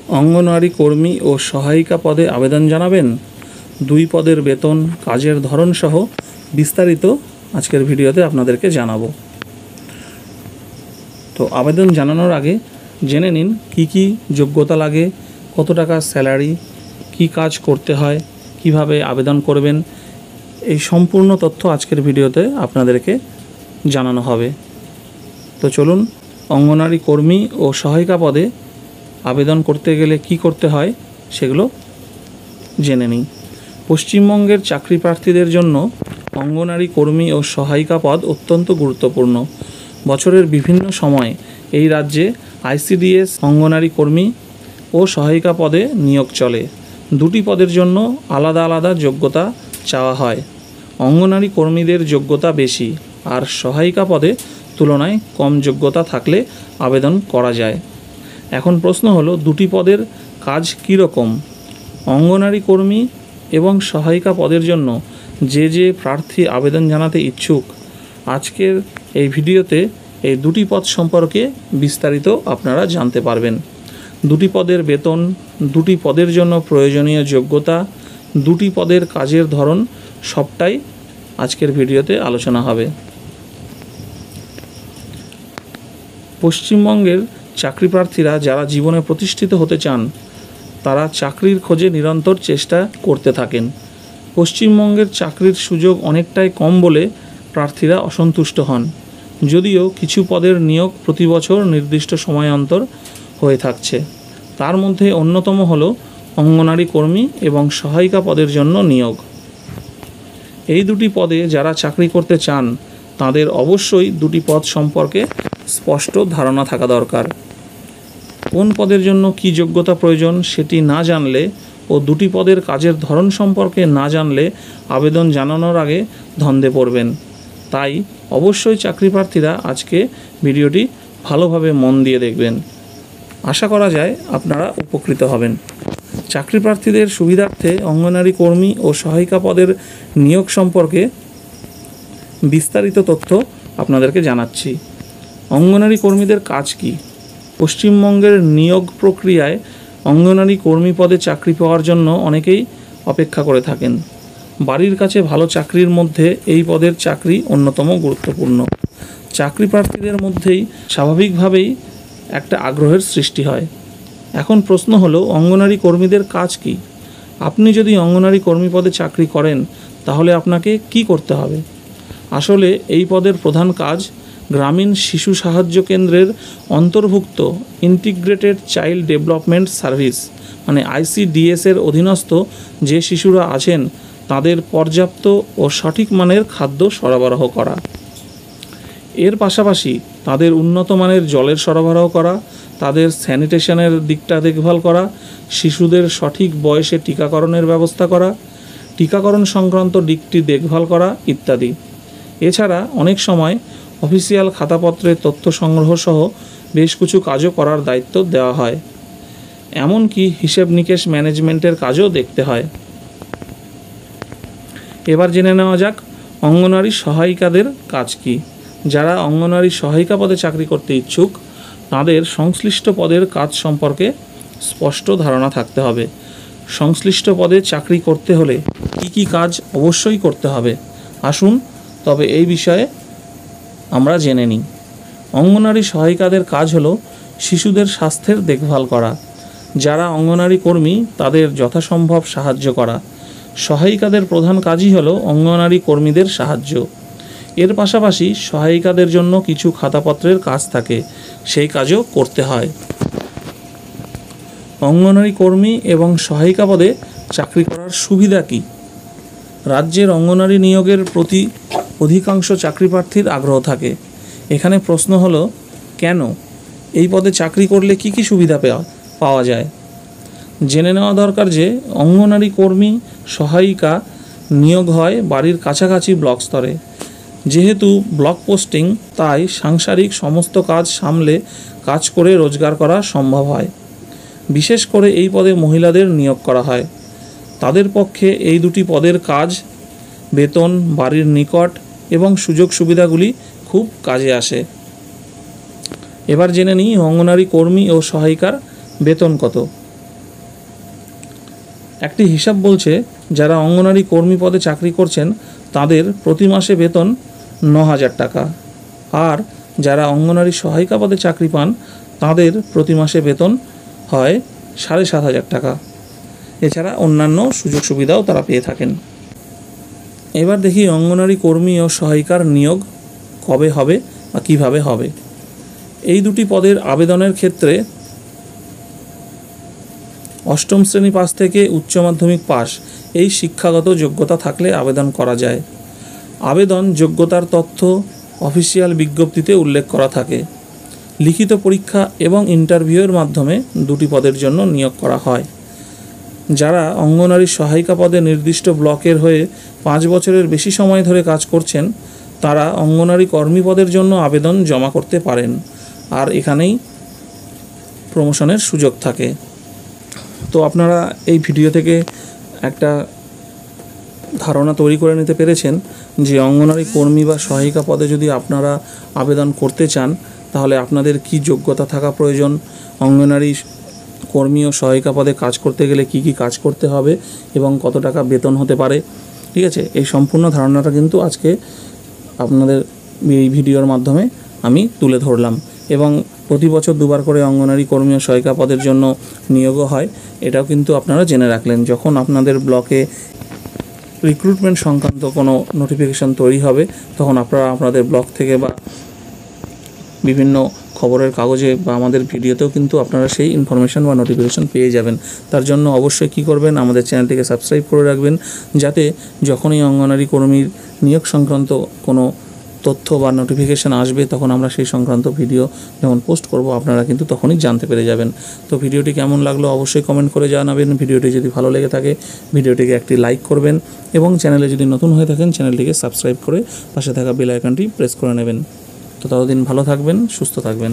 অঙ্গনওয়াড়ি কর্মী ও সহায়িকা পদে আবেদন জানাবেন। 2 পদের বেতন, কাজের ধরন সহ বিস্তারিত আজকের ভিডিওতে আপনাদেরকে জানাবো। তো আবেদন জানানোর আগে জেনে নিন কি কি যোগ্যতা লাগে, কত টাকা স্যালারি, কি কাজ করতে হয়, কিভাবে আবেদন করবেন, এই সম্পূর্ণ তথ্য আজকের ভিডিওতে আপনাদেরকে জানানো হবে। তো চলুন অঙ্গনওয়াড়ি কর্মী ও সহায়িকা পদে আবেদন করতে গেলে কি করতে হয় সেগুলো জেনে নিই। পশ্চিমবঙ্গের চাকরি প্রার্থীদের জন্য অঙ্গনওয়াড়ি কর্মী ও সহায়িকা পদ অত্যন্ত গুরুত্বপূর্ণ। বছরের বিভিন্ন সময়ে এই রাজ্যে আইসিডিএস অঙ্গনওয়াড়ি কর্মী ও সহায়িকা পদে নিয়োগ চলে। 2টি পদের জন্য আলাদা আলাদা যোগ্যতা চাওয়া হয়। অঙ্গনওয়াড়ি কর্মীদের যোগ্যতা বেশি আর সহায়িকা পদে তুলনায় কম যোগ্যতা থাকলে আবেদন করা যায়। এখন প্রশ্ন হলো 2টি পদের কাজ কী রকম? অঙ্গনওয়াড়ি কর্মী এবং সহায়িকা পদের জন্য যে প্রার্থী আবেদন জানাতে ইচ্ছুক, আজকের এই ভিডিওতে এই 2টি পদ সম্পর্কে বিস্তারিত আপনারা জানতে পারবেন। 2টি পদের বেতন, 2টি পদের জন্য প্রয়োজনীয় যোগ্যতা, 2টি পদের কাজের ধরন সবটাই আজকের ভিডিওতে আলোচনা হবে। পশ্চিমবঙ্গের চাকরি প্রার্থীরা যারা জীবনে প্রতিষ্ঠিত হতে চান, তারা চাকরির খোঁজে নিরন্তর চেষ্টা করতে থাকেন। পশ্চিমবঙ্গের চাকরির সুযোগ অনেকটাই কম বলে প্রার্থীরা অসন্তুষ্ট হন। যদিও কিছু পদের নিয়োগ প্রতি বছর নির্দিষ্ট সময় অন্তর হয়ে থাকছে। তার মধ্যে অন্যতম হল অঙ্গনওয়াড়ি কর্মী এবং সহায়িকা পদের জন্য নিয়োগ। এই 2টি পদে যারা চাকরি করতে চান তাদের অবশ্যই 2টি পদ সম্পর্কে স্পষ্ট ধারণা থাকা দরকার। কোন পদের জন্য কী যোগ্যতা প্রয়োজন সেটি না জানলে ও 2টি পদের কাজের ধরন সম্পর্কে না জানলে আবেদন জানানোর আগে ধন্দে পড়বেন। তাই অবশ্যই চাকরি প্রার্থীরা আজকে ভিডিওটি ভালোভাবে মন দিয়ে দেখবেন। আশা করা যায় আপনারা উপকৃত হবেন। চাকরি প্রার্থীদের সুবিধার্থে অঙ্গনওয়াড়ি কর্মী ও সহায়িকা পদের নিয়োগ সম্পর্কে বিস্তারিত তথ্য আপনাদেরকে জানাচ্ছি। অঙ্গনওয়াড়ি কর্মীদের কাজ কী? পশ্চিমবঙ্গের নিয়োগ প্রক্রিয়ায় অঙ্গনওয়াড়ি কর্মী পদে চাকরি পাওয়ার জন্য অনেকেই অপেক্ষা করে থাকেন। বাড়ির কাছে ভালো চাকরির মধ্যে এই পদের চাকরি অন্যতম গুরুত্বপূর্ণ। চাকরি প্রার্থীদের মধ্যেই স্বাভাবিকভাবেই একটা আগ্রহের সৃষ্টি হয়। এখন প্রশ্ন হলো অঙ্গনওয়াড়ি কর্মীদের কাজ কী? আপনি যদি অঙ্গনওয়াড়ি কর্মী পদে চাকরি করেন তাহলে আপনাকে কি করতে হবে? আসলে এই পদের প্রধান কাজ গ্রামীণ শিশু সাহায্য কেন্দ্রের অন্তর্ভুক্ত ইন্টিগ্রেটেড চাইল্ড ডেভেলপমেন্ট সার্ভিস মানে আইসিডিএসের অধীনস্থ যে শিশুরা আছেন তাদের পর্যাপ্ত ও সঠিক মানের খাদ্য সরবরাহ করা। এর পাশাপাশি তাদের উন্নত মানের জলের সরবরাহ করা, তাদের স্যানিটেশনের দিকটা দেখভাল করা, শিশুদের সঠিক বয়সে টিকাকরণের ব্যবস্থা করা, টিকাকরণ সংক্রান্ত দিকটি দেখভাল করা ইত্যাদি। এছাড়া অনেক সময় অফিসিয়াল খাতাপত্রের তথ্য সংগ্রহ সহ বেশ কিছু কাজও করার দায়িত্ব দেওয়া হয়। এমনকি হিসেব নিকেশ ম্যানেজমেন্টের কাজও দেখতে হয়। এবার জেনে নেওয়া যাক অঙ্গনওয়াড়ি সহায়িকাদের কাজ কী। যারা অঙ্গনওয়াড়ি সহায়িকা পদে চাকরি করতে ইচ্ছুক তাদের সংশ্লিষ্ট পদের কাজ সম্পর্কে স্পষ্ট ধারণা থাকতে হবে। সংশ্লিষ্ট পদে চাকরি করতে হলে কি কাজ অবশ্যই করতে হবে, আসুন তবে এই বিষয়ে আমরা জেনে নিই। অঙ্গনওয়াড়ি সহায়িকাদের কাজ হলো শিশুদের স্বাস্থ্যের দেখভাল করা। যারা অঙ্গনওয়াড়ি কর্মী তাদের যথাসম্ভব সাহায্য করা। সহায়িকাদের প্রধান কাজই হলো অঙ্গনওয়াড়ি কর্মীদের সাহায্য। এর পাশাপাশি সহায়িকাদের জন্য কিছু খাতাপত্রের কাজ থাকে, সেই কাজও করতে হয়। অঙ্গনওয়াড়ি কর্মী এবং সহায়িকা পদে চাকরি করার সুবিধা কী? রাজ্যের অঙ্গনওয়াড়ি নিয়োগের প্রতি অধিকাংশ চাকরি প্রার্থীর আগ্রহ থাকে। এখানে প্রশ্ন হলো কেন? এই পদে চাকরি করলে কি সুবিধা পাওয়া যায়? জেনে নেওয়া দরকার যে অঙ্গনওয়াড়ি কর্মী সহায়িকা নিয়োগ হয় বাড়ির কাছাকাছি ব্লক স্তরে। যেহেতু ব্লক পোস্টিং, তাই সাংসারিক সমস্ত কাজ সামলে কাজ করে রোজগার করা সম্ভব হয়। বিশেষ করে এই পদে মহিলাদের নিয়োগ করা হয়। তাদের পক্ষে এই 2টি পদের কাজ, বেতন, বাড়ির নিকট এবং সুযোগ সুবিধাগুলি খুব কাজে আসে। এবার জেনে নিই অঙ্গনওয়াড়ি কর্মী ও সহায়িকার বেতন কত। একটি হিসাব বলছে যারা অঙ্গনারী কর্মী পদে চাকরি করছেন তাদের প্রতি মাসে বেতন 9,000 টাকা, আর যারা অঙ্গনারী সহায়িকা পদে চাকরি পান তাদের প্রতি মাসে বেতন হয় 7,500 টাকা। এছাড়া অন্যান্য সুযোগ সুবিধাও তারা পেয়ে থাকেন। এবার দেখি অঙ্গনারী কর্মী ও সহায়িকার নিয়োগ কবে হবে বা কীভাবে হবে। এই দুটি পদের আবেদনের ক্ষেত্রে অষ্টম শ্রেণী পাস থেকে উচ্চ মাধ্যমিক পাস এই শিক্ষাগত যোগ্যতা থাকলে আবেদন করা যায়। আবেদন যোগ্যতার তথ্য অফিসিয়াল বিজ্ঞপ্তিতে উল্লেখ করা থাকে। লিখিত পরীক্ষা এবং ইন্টারভিউয়ের মাধ্যমে দুটি পদের জন্য নিয়োগ করা হয়। যারা অঙ্গনারী সহায়িকা পদে নির্দিষ্ট ব্লকের হয়ে 5 বছরের বেশি সময় ধরে কাজ করছেন তারা অঙ্গনারী কর্মী পদের জন্য আবেদন জমা করতে পারেন, আর এখানেই প্রমোশনের সুযোগ থাকে। তো আপনারা এই ভিডিও থেকে একটা ধারণা তৈরি করে নিতে পেরেছেন যে অঙ্গনারী কর্মী বা সহায়িকা পদে যদি আপনারা আবেদন করতে চান তাহলে আপনাদের কি যোগ্যতা থাকা প্রয়োজন, অঙ্গনারী কর্মী ও সহায়িকা পদে কাজ করতে গেলে কি কি কাজ করতে হবে এবং কত টাকা বেতন হতে পারে। ঠিক আছে, এই সম্পূর্ণ ধারণাটা কিন্তু আজকে আপনাদের এই ভিডিওর মাধ্যমে আমি তুলে ধরলাম। এবং প্রতি বছর 2 বার করে অঙ্গনারী কর্মী ও সহায়িকা পদের জন্য নিয়োগও হয়, এটাও কিন্তু আপনারা জেনে রাখলেন। যখন আপনাদের ব্লকে রিক্রুটমেন্ট সংক্রান্ত কোনো নোটিফিকেশান তৈরি হবে তখন আপনারা আপনাদের ব্লক থেকে বা বিভিন্ন খবরের কাগজে বা আমাদের ভিডিওতেও কিন্তু আপনারা সেই ইনফরমেশান বা নোটিফিকেশান পেয়ে যাবেন। তার জন্য অবশ্যই কী করবেন, আমাদের চ্যানেলটিকে সাবস্ক্রাইব করে রাখবেন, যাতে যখনই অঙ্গনারী কর্মীর নিয়োগ সংক্রান্ত কোনো তথ্য বা নোটিফিকেশান আসবে তখন আমরা সেই সংক্রান্ত ভিডিও যখন পোস্ট করব আপনারা কিন্তু তখনই জানতে পেরে যাবেন। তো ভিডিওটি কেমন লাগলো অবশ্যই কমেন্ট করে জানাবেন। ভিডিওটি যদি ভালো লেগে থাকে ভিডিওটিকে একটি লাইক করবেন এবং চ্যানেলে যদি নতুন হয়ে থাকেন চ্যানেলটিকে সাবস্ক্রাইব করে পাশে থাকা বেল আইকনটি প্রেস করে নেবেন। তো ততদিন ভালো থাকবেন, সুস্থ থাকবেন।